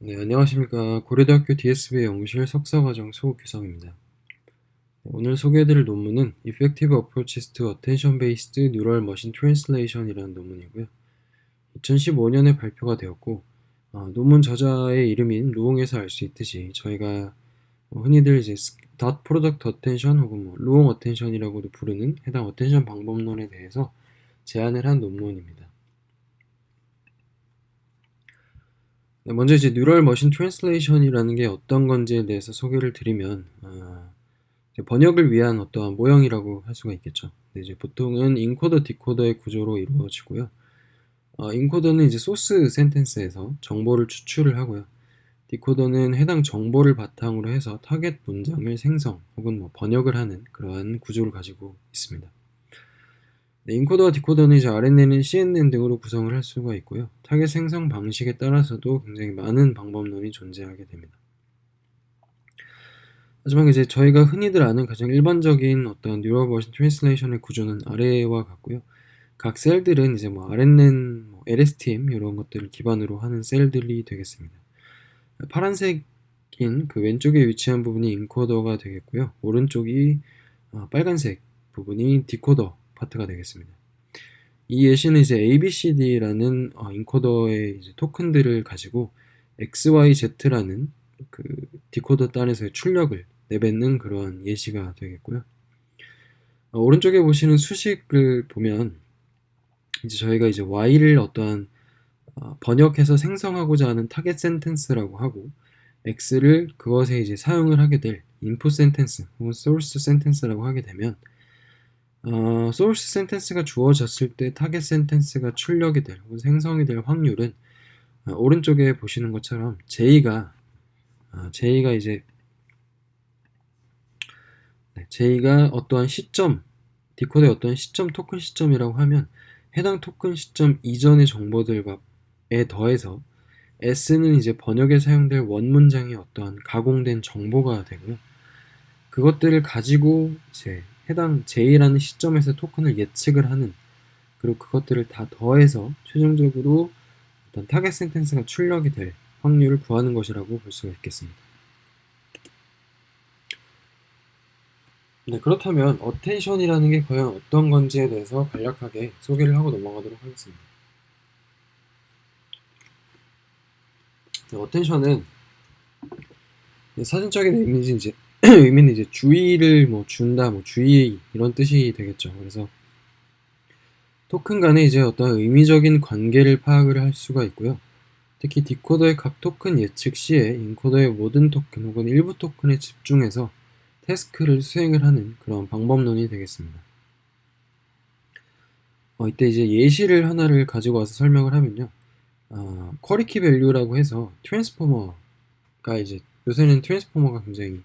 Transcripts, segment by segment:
네, 안녕하십니까. 고려대학교 DSB 연구실 석사과정 소규성입니다. 오늘 소개해드릴 논문은 Effective Approaches to Attention-Based Neural Machine Translation이라는 논문이고요. 2015년에 발표가 되었고, 논문 저자의 이름인 루옹에서 알 수 있듯이 저희가 흔히들 이제 Dot Product Attention 혹은 루옹 어텐션이라고도 부르는 해당 어텐션 방법론에 대해서 제안을 한 논문입니다. 네, 먼저 이제 뉴럴 머신 트랜슬레이션이라는 게 어떤 건지에 대해서 소개를 드리면 이제 번역을 위한 어떠한 모형이라고 할 수가 있겠죠. 이제 보통은 인코더 디코더의 구조로 이루어지고요. 인코더는 이제 소스 센텐스에서 정보를 추출을 하고요. 디코더는 해당 정보를 바탕으로 해서 타겟 문장을 생성 혹은 번역을 하는 그러한 구조를 가지고 있습니다. 네, 인코더와 디코더는 이제 RNN은 CNN 등으로 구성을 할 수가 있고요. 타겟 생성 방식에 따라서도 굉장히 많은 방법론이 존재하게 됩니다. 하지만 이제 저희가 흔히들 아는 가장 일반적인 어떤 뉴럴 머신 트랜슬레이션의 구조는 아래와 같고요. 각 셀들은 이제 RNN, LSTM 이런 것들을 기반으로 하는 셀들이 되겠습니다. 파란색인 그 왼쪽에 위치한 부분이 인코더가 되겠고요. 오른쪽이 빨간색 부분이 디코더 파트가 되겠습니다. 이 예시는 이제 ABCD라는 인코더의 이제 토큰들을 가지고 XYZ라는 그 디코더 단에서의 출력을 내뱉는 그러한 예시가 되겠고요. 오른쪽에 보시는 수식을 보면 이제 저희가 이제 Y를 어떠한 번역해서 생성하고자 하는 타겟 센텐스라고 하고 X를 그것에 이제 사용을 하게 될 인풋 센텐스 혹은 소스 센텐스라고 하게 되면 소스 센텐스가 주어졌을 때 타겟 센텐스가 출력이 될 혹은 생성이 될 확률은 오른쪽에 보시는 것처럼 J가 이제 J가 어떠한 시점 디코더의 어떠한 시점 토큰 시점이라고 하면 해당 토큰 시점 이전의 정보들과에 더해서 S는 이제 번역에 사용될 원문장의 어떠한 가공된 정보가 되고요. 그것들을 가지고 이제 해당 J라는 시점에서 토큰을 예측을 하는 그리고 그것들을 다 더해서 최종적으로 어떤 타겟 센텐스가 출력이 될 확률을 구하는 것이라고 볼 수가 있겠습니다. 네, 그렇다면 어텐션이라는 게 과연 어떤 건지에 대해서 간략하게 소개를 하고 넘어가도록 하겠습니다. 네, 어텐션은 사전적인 의미는 이제 주의를 준다, 주의 이런 뜻이 되겠죠. 그래서 토큰 간에 이제 어떤 의미적인 관계를 파악을 할 수가 있고요. 특히 디코더의 각 토큰 예측 시에 인코더의 모든 토큰 혹은 일부 토큰에 집중해서 태스크를 수행을 하는 그런 방법론이 되겠습니다. 이때 이제 예시를 하나를 가지고 와서 설명을 하면요. 쿼리키 밸류라고 해서 트랜스포머가 이제 요새는 트랜스포머가 굉장히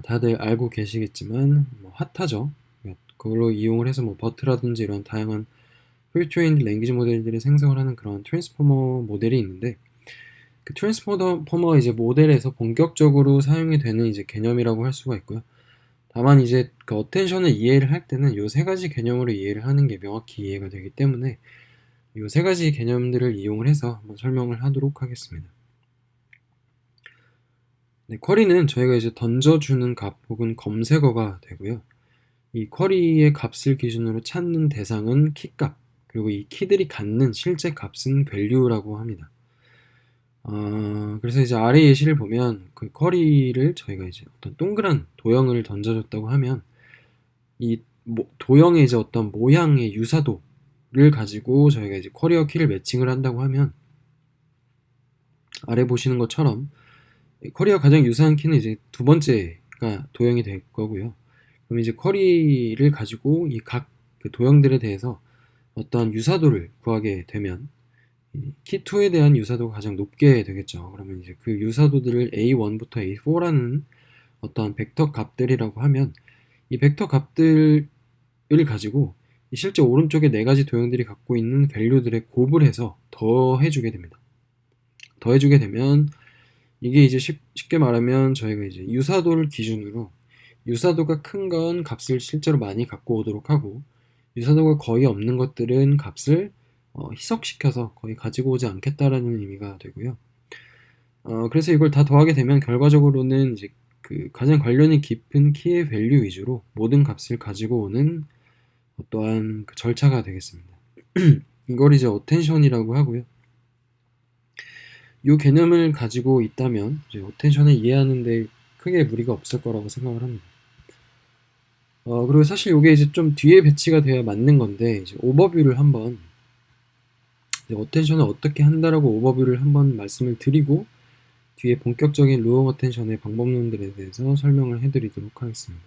다들 알고 계시겠지만 핫하죠. 그걸로 이용을 해서 버트라든지 이런 다양한 프리트레인드 랭귀지 모델들이 생성을 하는 그런 트랜스포머 모델이 있는데 그 트랜스포머 이제 모델에서 본격적으로 사용이 되는 이제 개념이라고 할 수가 있고요. 다만 이제 그 어텐션을 이해를 할 때는 요 세 가지 개념으로 이해를 하는 게 명확히 이해가 되기 때문에 요 세 가지 개념들을 이용을 해서 한번 설명을 하도록 하겠습니다. 네, 쿼리는 저희가 이제 던져주는 값 혹은 검색어가 되고요. 이 쿼리의 값을 기준으로 찾는 대상은 키값, 그리고 이 키들이 갖는 실제 값은 value라고 합니다. 그래서 이제 아래 예시를 보면 그 쿼리를 저희가 이제 어떤 동그란 도형을 던져줬다고 하면 이 도형의 이제 어떤 모양의 유사도를 가지고 저희가 이제 쿼리어 키를 매칭을 한다고 하면 아래 보시는 것처럼 쿼리와 가장 유사한 키는 이제 두 번째가 도형이 될 거고요. 그럼 이제 쿼리를 가지고 이 각 그 도형들에 대해서 어떠한 유사도를 구하게 되면 키2에 대한 유사도가 가장 높게 되겠죠. 그러면 이제 그 유사도들을 A1부터 A4라는 어떠한 벡터 값들이라고 하면 이 벡터 값들을 가지고 실제 오른쪽에 네 가지 도형들이 갖고 있는 밸류들에 곱을 해서 더해주게 됩니다. 더해주게 되면 이게 이제 쉽게 말하면 저희가 이제 유사도를 기준으로 유사도가 큰 건 값을 실제로 많이 갖고 오도록 하고 유사도가 거의 없는 것들은 값을 희석시켜서 거의 가지고 오지 않겠다라는 의미가 되고요. 그래서 이걸 다 더하게 되면 결과적으로는 이제 그 가장 관련이 깊은 키의 밸류 위주로 모든 값을 가지고 오는 어떠한 그 절차가 되겠습니다. 이걸 이제 어텐션이라고 하고요. 이 개념을 가지고 있다면 이제 어텐션을 이해하는데 크게 무리가 없을 거라고 생각을 합니다. 그리고 사실 이게 이제 좀 뒤에 배치가 돼야 맞는 건데 이제 오버뷰를 한번 이제 어텐션을 어떻게 한다라고 오버뷰를 한번 말씀을 드리고 뒤에 본격적인 루어 어텐션의 방법론들에 대해서 설명을 해드리도록 하겠습니다.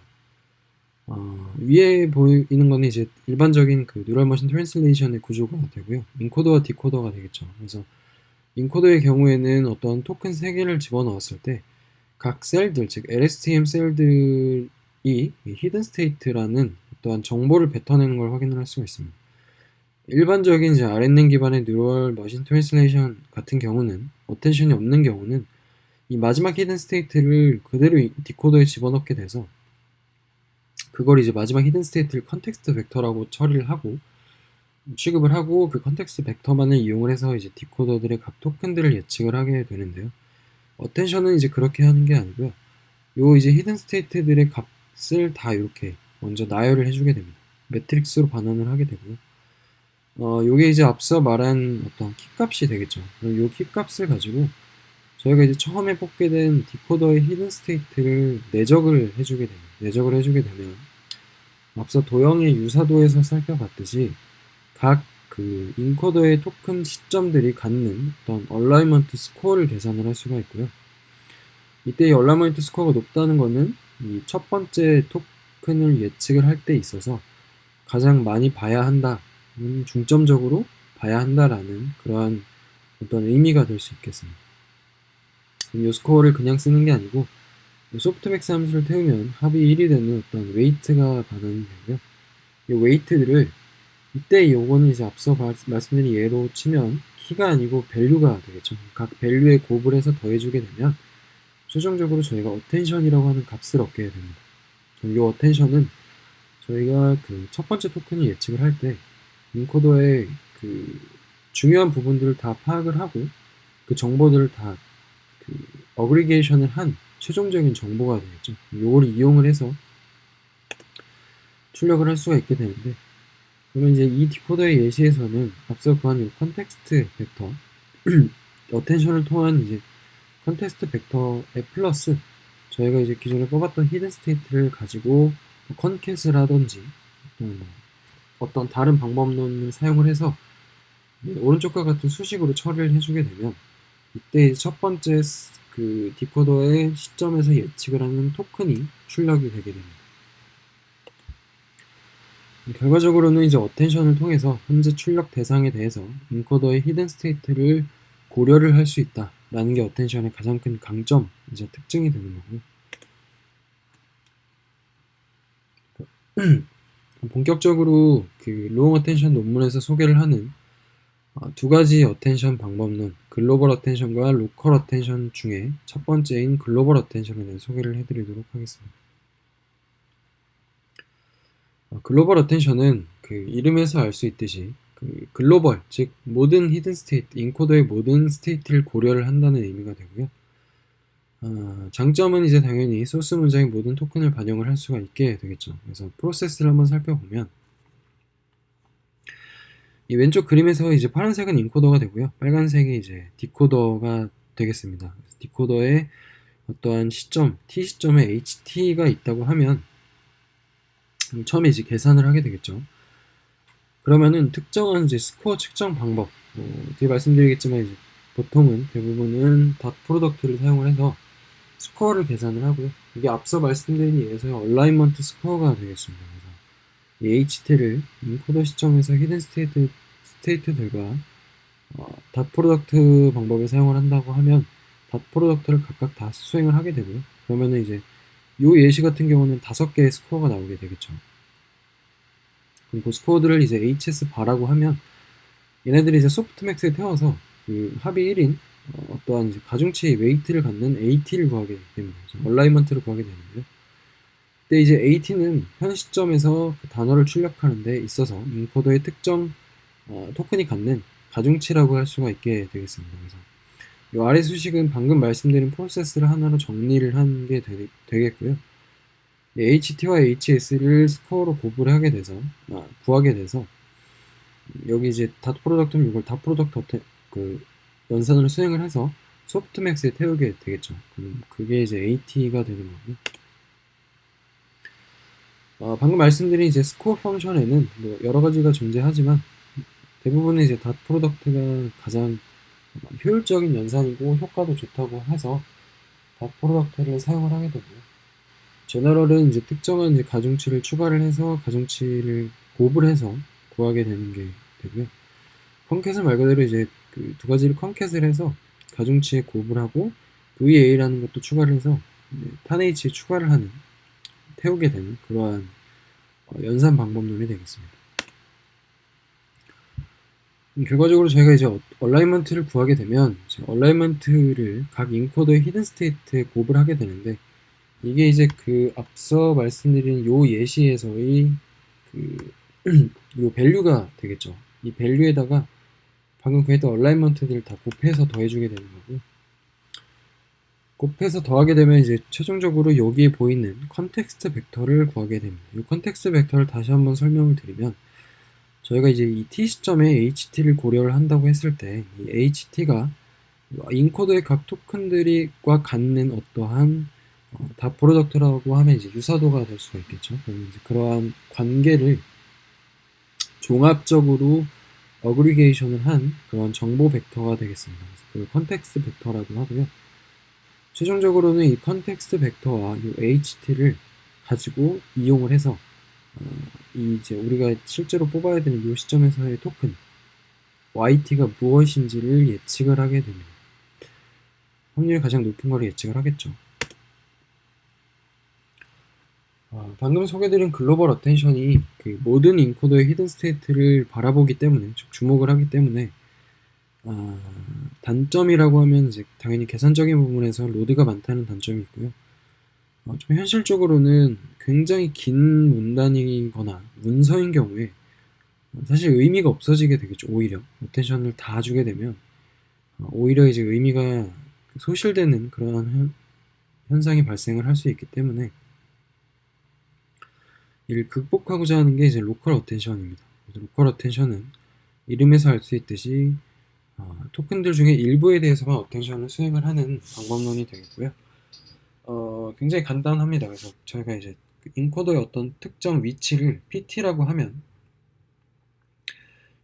위에 보이는 거는 이제 일반적인 그 뉴럴 머신 트랜슬레이션의 구조가 되고요. 인코더와 디코더가 되겠죠. 그래서 인코더의 경우에는 어떤 토큰 3개를 집어넣었을 때 각 셀들, 즉 LSTM 셀들이 히든 스테이트라는 어떠한 정보를 뱉어내는 걸 확인을 할 수가 있습니다. 일반적인 이제 RNN 기반의 뉴럴 머신 트랜슬레이션 같은 경우는 어텐션이 없는 경우는 이 마지막 히든 스테이트를 그대로 디코더에 집어넣게 돼서 그걸 이제 마지막 히든 스테이트를 컨텍스트 벡터라고 처리를 하고 취급을 하고 그 컨텍스트 벡터만을 이용을 해서 이제 디코더들의 각 토큰들을 예측을 하게 되는데요. 어텐션은 이제 그렇게 하는 게 아니고요. 요 이제 히든 스테이트들의 값을 다 이렇게 먼저 나열을 해주게 됩니다. 매트릭스로 반환을 하게 되고요. 요게 이제 앞서 말한 어떤 키값이 되겠죠. 요 키값을 가지고 저희가 이제 처음에 뽑게 된 디코더의 히든 스테이트를 내적을 해주게 됩니다. 내적을 해주게 되면 앞서 도형의 유사도에서 살펴봤듯이 각 그 인코더의 토큰 시점들이 갖는 어떤 얼라이먼트 스코어를 계산을 할 수가 있고요. 이때 이 얼라이먼트 스코어가 높다는 거는 이 첫 번째 토큰을 예측을 할 때 있어서 가장 많이 봐야 한다, 중점적으로 봐야 한다라는 그러한 어떤 의미가 될 수 있겠습니다. 이 스코어를 그냥 쓰는 게 아니고 소프트맥스 함수를 태우면 합이 1이 되는 어떤 웨이트가 반환이 되고요. 이 웨이트들을 이때 요거는 이제 앞서 말씀드린 예로 치면 키가 아니고 밸류가 되겠죠. 각 밸류에 곱을 해서 더해주게 되면 최종적으로 저희가 어텐션이라고 하는 값을 얻게 됩니다. 이 어텐션은 저희가 그 첫 번째 토큰을 예측을 할 때 인코더의 그 중요한 부분들을 다 파악을 하고 그 정보들을 다 그 어그리게이션을 한 최종적인 정보가 되겠죠. 요걸 이용을 해서 출력을 할 수가 있게 되는데 그러면 이제 이 디코더의 예시에서는 앞서 구한 이 컨텍스트 벡터 어텐션을 통한 이제 컨텍스트 벡터에 플러스 저희가 이제 기존에 뽑았던 히든 스테이트를 가지고 컨캣을 하든지 어떤 다른 방법론을 사용을 해서 오른쪽과 같은 수식으로 처리를 해주게 되면 이때 첫 번째 그 디코더의 시점에서 예측을 하는 토큰이 출력이 되게 됩니다. 결과적으로는 이제 어텐션을 통해서 현재 출력 대상에 대해서 인코더의 히든 스테이트를 고려를 할 수 있다라는 게 어텐션의 가장 큰 강점이자 특징이 되는 거고요. 본격적으로 그 로잉 어텐션 논문에서 소개를 하는 두 가지 어텐션 방법론, 글로벌 어텐션과 로컬 어텐션 중에 첫 번째인 글로벌 어텐션에 대해 소개를 해드리도록 하겠습니다. 글로벌 어텐션은 그 이름에서 알 수 있듯이 그 글로벌, 즉 모든 히든 스테이트, 인코더의 모든 스테이트를 고려를 한다는 의미가 되고요. 장점은 이제 당연히 소스 문장의 모든 토큰을 반영을 할 수가 있게 되겠죠. 그래서 프로세스를 한번 살펴보면 이 왼쪽 그림에서 이제 파란색은 인코더가 되고요. 빨간색이 이제 디코더가 되겠습니다. 디코더에 어떠한 시점, t 시점에 ht가 있다고 하면 처음에 이제 계산을 하게 되겠죠. 그러면은 특정한 이제 스코어 측정 방법, 뒤에 말씀드리겠지만 이제 보통은 대부분은 닷 프로덕트를 사용을 해서 스코어를 계산을 하고요. 이게 앞서 말씀드린 예에서의 얼라이먼트 스코어가 되겠습니다. 그래서 이 HT를 인코더 시점에서 히든 스테이트들과 닷 프로덕트 방법을 사용을 한다고 하면 닷 프로덕트를 각각 다 수행을 하게 되고요. 그러면은 이제 이 예시 같은 경우는 5개의 스코어가 나오게 되겠죠. 그럼 그 스코어들을 이제 HS 바라고 하면 얘네들이 이제 소프트맥스에 태워서 그 합이 1인 어떠한 이제 가중치 웨이트를 갖는 AT를 구하게 됩니다. 얼라이먼트를 구하게 되는데요. 그때 이제 AT는 현 시점에서 그 단어를 출력하는 데 있어서 인코더의 특정 토큰이 갖는 가중치라고 할 수가 있게 되겠습니다. 그래서 이 아래 수식은 방금 말씀드린 프로세스를 하나로 정리를 한 게 되겠고요. HT와 HS를 스코어로 구하게 돼서 여기 이제 닷 프로덕트는 이걸 닷 프로덕트 그 연산으로 수행을 해서 소프트맥스에 태우게 되겠죠. 그럼 그게 이제 AT가 되는 거고요. 방금 말씀드린 이제 스코어 펑션에는 뭐 여러 가지가 존재하지만 대부분의 이제 닷 프로덕트가 가장 효율적인 연산이고 효과도 좋다고 해서 닷 프로덕트를 사용을 하게 되고요. 제너럴은 이제 특정한 이제 가중치를 추가를 해서 가중치를 곱을 해서 구하게 되는 게 되고요. 컨캣은 말 그대로 이제 그 두 가지를 컨캣을 해서 가중치에 곱을 하고 VA라는 것도 추가를 해서 탄H에 추가를 하는 태우게 되는 그러한 연산 방법론이 되겠습니다. 결과적으로 저희가 이제 얼라이먼트를 구하게 되면 얼라이먼트를 각 인코더의 히든 스테이트에 곱을 하게 되는데 이게 이제 그 앞서 말씀드린 요 예시에서의 요 밸류가 되겠죠. 이 밸류에다가 방금 구했던 얼라이먼트들을 다 곱해서 더해주게 되는 거고, 곱해서 더하게 되면 이제 최종적으로 여기에 보이는 컨텍스트 벡터를 구하게 됩니다. 이 컨텍스트 벡터를 다시 한번 설명을 드리면 저희가 이제 이 t 시점에 ht를 고려를 한다고 했을 때 이 ht가 인코더의 각 토큰들과 갖는 어떠한 닷 프로덕트라고 하면 이제 유사도가 될 수가 있겠죠. 그러면 이제 그러한 관계를 종합적으로 어그리게이션을 한 그런 정보 벡터가 되겠습니다. 그래서 그걸 컨텍스트 벡터라고 하고요. 최종적으로는 이 컨텍스트 벡터와 이 ht를 가지고 이용을 해서 이제 우리가 실제로 뽑아야 되는 이 시점에서의 토큰 yt가 무엇인지를 예측을 하게 됩니다. 확률이 가장 높은 거를 예측을 하겠죠. 방금 소개드린 글로벌 어텐션이 그 모든 인코더의 히든 스테이트를 바라보기 때문에, 즉 주목을 하기 때문에 단점이라고 하면 이제 당연히 계산적인 부분에서 로드가 많다는 단점이 있고요. 좀 현실적으로는 굉장히 긴 문단이거나 문서인 경우에 사실 의미가 없어지게 되겠죠. 오히려 어텐션을 다 주게 되면 오히려 이제 의미가 소실되는 그런 현상이 발생을 할 수 있기 때문에 이를 극복하고자 하는 게 이제 로컬 어텐션입니다. 로컬 어텐션은 이름에서 알 수 있듯이 토큰들 중에 일부에 대해서만 어텐션을 수행을 하는 방법론이 되겠고요. 굉장히 간단합니다. 그래서 저희가 이제 인코더의 어떤 특정 위치를 PT라고 하면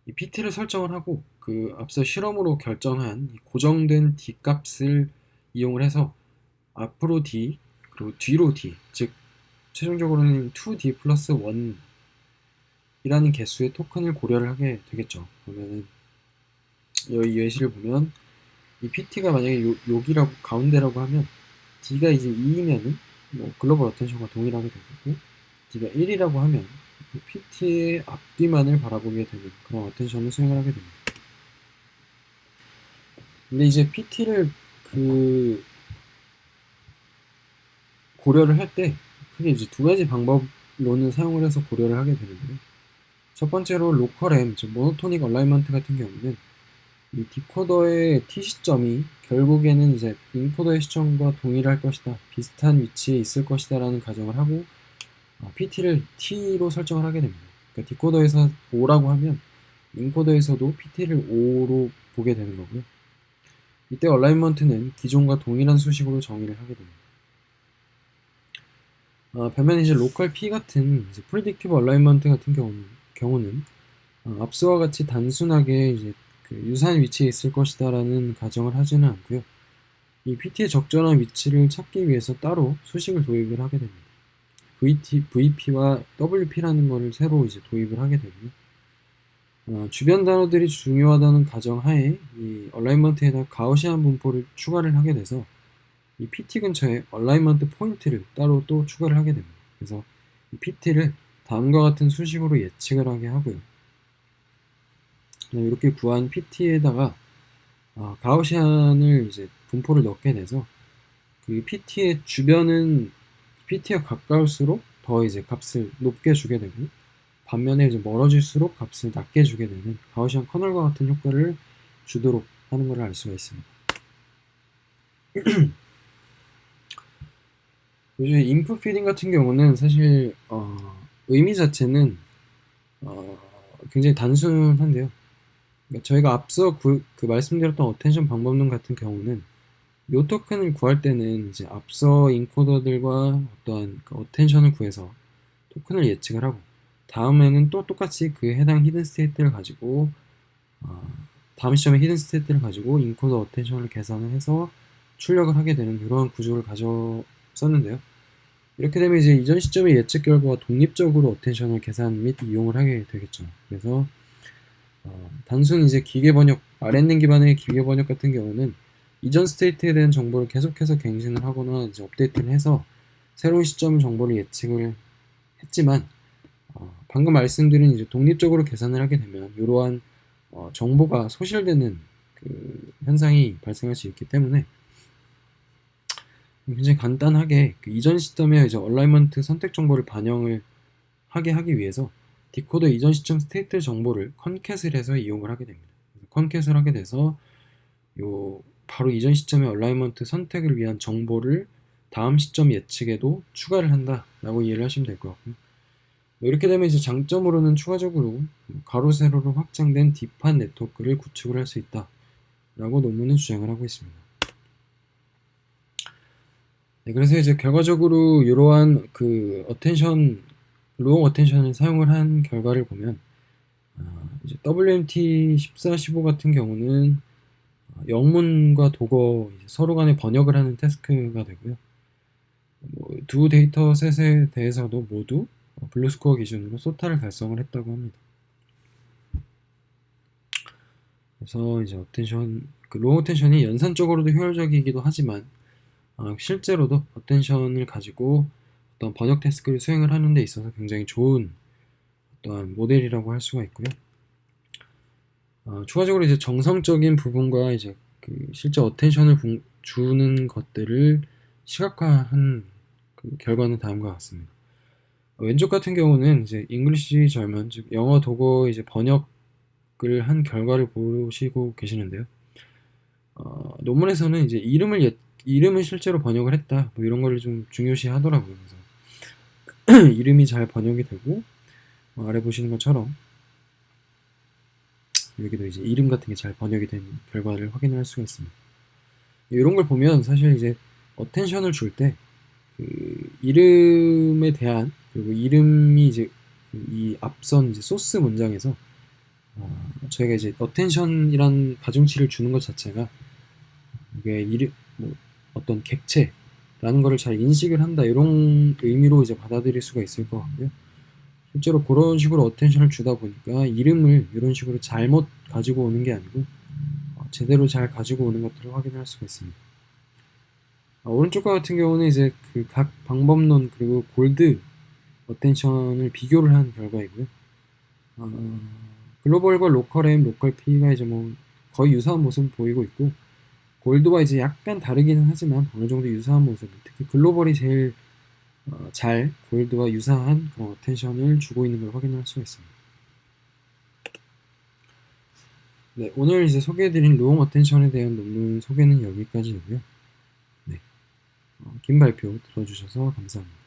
이 PT를 설정을 하고 그 앞서 실험으로 결정한 고정된 D 값을 이용을 해서 앞으로 D 그리고 뒤로 D, 즉 최종적으로는 2D 플러스 1 이라는 개수의 토큰을 고려를 하게 되겠죠. 그러면은 이 예시를 보면 이 PT가 만약에 여기라고 가운데라고 하면 D가 이제 2이면은 뭐 글로벌 어텐션과 동일하게 되겠고 D가 1이라고 하면 그 PT의 앞뒤만을 바라보게 되는 그런 어텐션을 수행을 하게 됩니다. 근데 이제 PT를 고려를 할 때 크게 이제 두 가지 방법론을 사용을 해서 고려를 하게 되는데요. 첫 번째로 로컬 M, 즉 모노토닉 얼라이먼트 같은 경우는 이 디코더의 T 시점이 결국에는 이제 인코더의 시점과 동일할 것이다, 비슷한 위치에 있을 것이다 라는 가정을 하고 PT를 T로 설정을 하게 됩니다. 그러니까 디코더에서 5라고 하면 인코더에서도 PT를 5로 보게 되는 거고요. 이때 얼라이먼트는 기존과 동일한 수식으로 정의를 하게 됩니다. 반면에 이제 로컬 P 같은 이제 프리딕티브 얼라이먼트 같은 경우는 앞서와 같이 단순하게 이제 그 유사한 위치에 있을 것이다라는 가정을 하지는 않고요. 이 PT의 적절한 위치를 찾기 위해서 따로 수식을 도입을 하게 됩니다. VP와 WP라는 것을 새로 이제 도입을 하게 되고요. 주변 단어들이 중요하다는 가정하에 이 얼라이먼트에다 가우시안 분포를 추가를 하게 돼서 이 PT 근처에 얼라이먼트 포인트를 따로 또 추가를 하게 됩니다. 그래서 이 PT를 다음과 같은 수식으로 예측을 하게 하고요. 이렇게 구한 PT에다가 가우시안을 이제 분포를 넣게 돼서 그 PT의 주변은 PT가 가까울수록 더 이제 값을 높게 주게 되고 반면에 이제 멀어질수록 값을 낮게 주게 되는 가우시안 커널과 같은 효과를 주도록 하는 것을 알 수가 있습니다. 요즘 인풋 피딩 같은 경우는 사실 의미 자체는 굉장히 단순한데요. 그러니까 저희가 앞서 그 말씀드렸던 어텐션 방법론 같은 경우는 이 토큰을 구할 때는 이제 앞서 인코더들과 어떠한 그 어텐션을 구해서 토큰을 예측을 하고 다음에는 또 똑같이 그 해당 히든 스테이트를 가지고 다음 시점의 히든 스테이트를 가지고 인코더 어텐션을 계산을 해서 출력을 하게 되는 이러한 구조를 가졌었는데요. 이렇게 되면 이제 이전 시점의 예측 결과와 독립적으로 어텐션을 계산 및 이용을 하게 되겠죠. 그래서 단순 이제 기계 번역, RNN 기반의 기계 번역 같은 경우는 이전 스테이트에 대한 정보를 계속해서 갱신을 하거나 이제 업데이트를 해서 새로운 시점 정보를 예측을 했지만 방금 말씀드린 이제 독립적으로 계산을 하게 되면 이러한 정보가 소실되는 그 현상이 발생할 수 있기 때문에 굉장히 간단하게 그 이전 시점에 이제 얼라이먼트 선택 정보를 반영을 하기 위해서 디코더 이전 시점 스테이트 정보를 컨캣을 해서 이용을 하게 됩니다. 컨캣을 하게 돼서 바로 이전 시점의 얼라이먼트 선택을 위한 정보를 다음 시점 예측에도 추가를 한다라고 이해를 하시면 될 것 같고요. 이렇게 되면 이제 장점으로는 추가적으로 가로 세로로 확장된 딥한 네트워크를 구축을 할 수 있다라고 논문은 주장을 하고 있습니다. 네, 그래서 이제 결과적으로 이러한 그 로우 어텐션을 사용을 한 결과를 보면 이제 WMT 14, 15 같은 경우는 영문과 독어 서로 간에 번역을 하는 태스크가 되고요. 두 데이터셋에 대해서도 모두 블루스코어 기준으로 소타를 달성을 했다고 합니다. 그래서 이제 로우 어텐션이 연산적으로도 효율적이기도 하지만 실제로도 어텐션을 가지고 어떤 번역 태스크를 수행을 하는 데 있어서 굉장히 좋은 어떠한 모델이라고 할 수가 있고요. 추가적으로 이제 정성적인 부분과 이제 그 실제 어텐션을 주는 것들을 시각화한 그 결과는 다음과 같습니다. 왼쪽 같은 경우는 이제 잉글리시 절만, 즉 영어 독어 이제 번역을 한 결과를 보시고 계시는데요. 논문에서는 이제 이름을 실제로 번역을 했다, 뭐 이런 거를 좀 중요시 하더라고요. 그래서 이름이 잘 번역이 되고 아래 보시는 것처럼 여기도 이제 이름 같은 게 잘 번역이 된 결과를 확인을 할 수가 있습니다. 이런 걸 보면 사실 이제 어텐션을 줄 때 그 이름에 대한 그리고 이름이 이제 이 앞선 이제 소스 문장에서 저희가 이제 어텐션이란 가중치를 주는 것 자체가 이게 뭐 어떤 객체라는 거를 잘 인식을 한다 이런 의미로 이제 받아들일 수가 있을 것 같고요. 실제로 그런 식으로 어텐션을 주다 보니까 이름을 이런 식으로 잘못 가지고 오는 게 아니고 제대로 잘 가지고 오는 것들을 확인할 수가 있습니다. 오른쪽과 같은 경우는 이제 그 각 방법론 그리고 골드 어텐션을 비교를 한 결과이고요. 글로벌과 로컬 M, 로컬 P가 이제 뭐 거의 유사한 모습을 보이고 있고 골드와 이제 약간 다르기는 하지만 어느 정도 유사한 모습, 특히 글로벌이 제일 잘 골드와 유사한 그런 어텐션을 주고 있는 걸 확인할 수가 있습니다. 네, 오늘 이제 소개해드린 로우 어텐션에 대한 논문 소개는 여기까지이고요. 네, 긴 발표 들어주셔서 감사합니다.